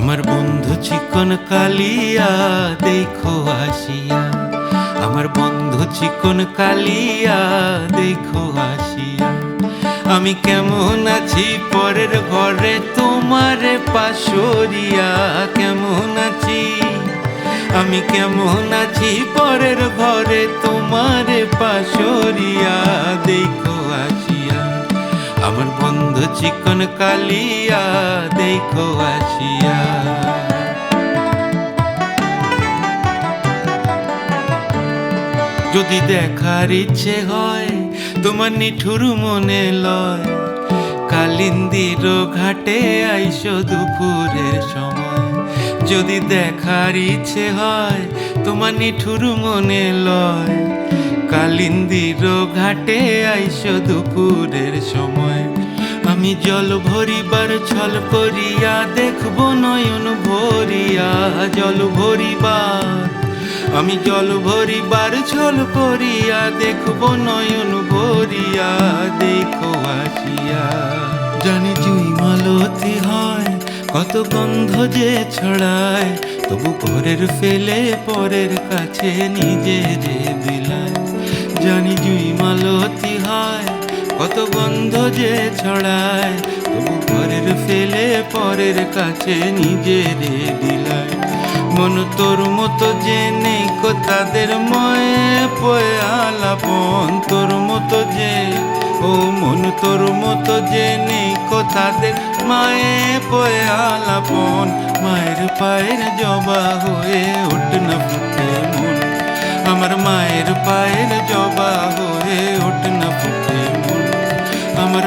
আমার বন্ধু চিকন কালিয়া দেখো আসিয়া, আমার বন্ধু চিকন কালিয়া দেখো আসিয়া। আমি কেমন আছি পরের ঘরে তোমারে পাশরিয়া, কেমন আছি আমি কেমন আছি পরের ঘরে তোমারে পাশরিয়া দেখো আসিয়া। আমার বন্ধু চিকন কালিয়া দেখো আসিয়া। যদি দেখার ইচ্ছে হয় তোমার নিঠুর মনে লয়, কালিন্দির ঘাটে আইসো দুপুরের সময়। যদি দেখার ইচ্ছে হয় তোমার নিঠুর মনে লয়, কালিন্দির ঘাটে আইসো দুপুরের সময়। আমি জল ভরিবার ছল করিয়া দেখবো নয়ন ভরিয়া, জল ভরিবার আমি জল ভরিবার ছল করিয়া দেখবো নয়ন ভরিয়া দেখো আসিয়া। জানি জুই মালতী হয় কত গন্ধ যে ছড়ায়, তবু পরের ফেলে পরের কাছে নিজেরে বিলায়। জানি জুই মালতী হয় কত গন্ধ যে ছড়ায়, তবু পরের ফেলে পরের কাছে নিজেরে বিলায়। মন তোর মতো যে নেই কো তাদের ময়ে পয়ে আলাপন, তোর মতো যে ও মন তোর মতো যে নেই কো তাদের মায়ে পয়ে আলাপন। মায়ের পায়ের জবা হয়ে ওঠ না ফুটে মন, আমার মায়ের পায়ের জবা হয়ে ওঠ না ফুটে মন, আমার